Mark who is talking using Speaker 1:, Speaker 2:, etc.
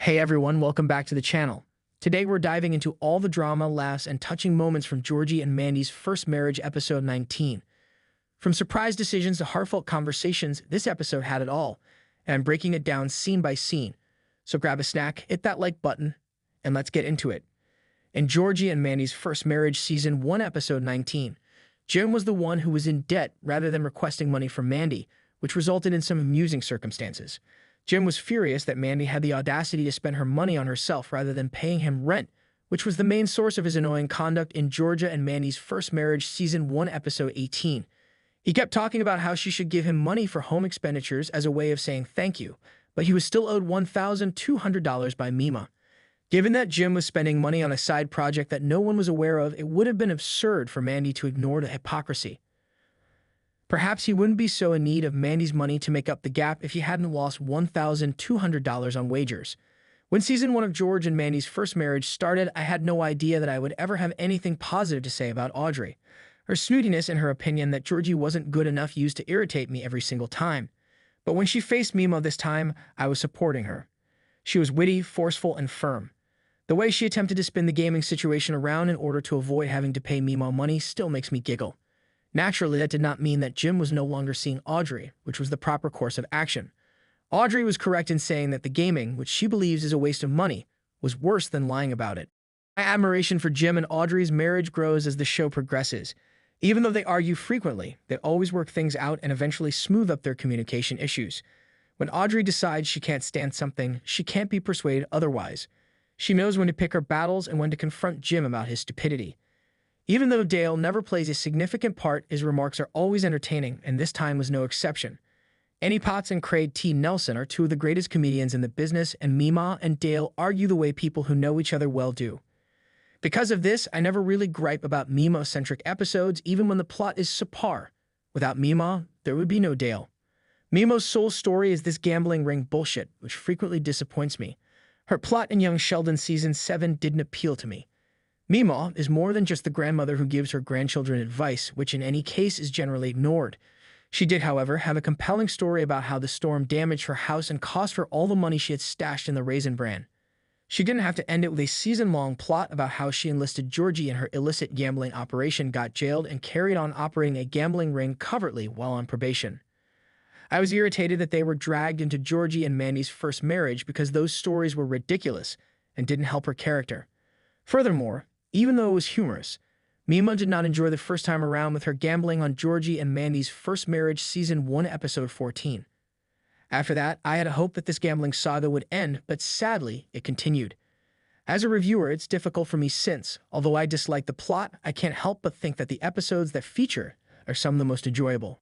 Speaker 1: Hey everyone, welcome back to the channel. Today we're diving into all the drama, laughs, and touching moments from Georgie and Mandy's first marriage, episode 19. From surprise decisions to heartfelt conversations, this episode had it all, and I'm breaking it down scene by scene. So grab a snack, hit that like button, and let's get into it. In Georgie and Mandy's first marriage, season 1, episode 19, Jim was the one who was in debt rather than requesting money from Mandy, which resulted in some amusing circumstances. Jim was furious that Mandy had the audacity to spend her money on herself rather than paying him rent, which was the main source of his annoying conduct in Georgia and Mandy's first marriage, season 1, episode 18. He kept talking about how she should give him money for home expenditures as a way of saying thank you, but he was still owed $1,200 by Mima. Given that Jim was spending money on a side project that no one was aware of, it would have been absurd for Mandy to ignore the hypocrisy. Perhaps he wouldn't be so in need of Mandy's money to make up the gap if he hadn't lost $1,200 on wagers. When season 1 of George and Mandy's first marriage started, I had no idea that I would ever have anything positive to say about Audrey. Her snootiness and her opinion that Georgie wasn't good enough used to irritate me every single time. But when she faced Mima this time, I was supporting her. She was witty, forceful, and firm. The way she attempted to spin the gaming situation around in order to avoid having to pay Mima money still makes me giggle. Naturally, that did not mean that Jim was no longer seeing Audrey, which was the proper course of action. Audrey was correct in saying that the gaming, which she believes is a waste of money, was worse than lying about it. My admiration for Jim and Audrey's marriage grows as the show progresses. Even though they argue frequently, they always work things out and eventually smooth up their communication issues. When Audrey decides she can't stand something, she can't be persuaded otherwise. She knows when to pick her battles and when to confront Jim about his stupidity. Even though Dale never plays a significant part, his remarks are always entertaining, and this time was no exception. Annie Potts and Craig T. Nelson are two of the greatest comedians in the business, and Mima and Dale argue the way people who know each other well do. Because of this, I never really gripe about Mima-centric episodes, even when the plot is subpar. Without Mima, there would be no Dale. Mima's sole story is this gambling ring bullshit, which frequently disappoints me. Her plot in Young Sheldon season 7 didn't appeal to me. Mima is more than just the grandmother who gives her grandchildren advice, which in any case is generally ignored. She did, however, have a compelling story about how the storm damaged her house and cost her all the money she had stashed in the Raisin Bran. She didn't have to end it with a season-long plot about how she enlisted Georgie in her illicit gambling operation, got jailed, and carried on operating a gambling ring covertly while on probation. I was irritated that they were dragged into Georgie and Mandy's first marriage because those stories were ridiculous and didn't help her character. Furthermore, even though it was humorous, Mima did not enjoy the first time around with her gambling on Georgie and Mandy's first marriage, season 1, episode 14. After that, I had a hope that this gambling saga would end, but sadly, it continued. As a reviewer, it's difficult for me since, although I dislike the plot, I can't help but think that the episodes that feature are some of the most enjoyable.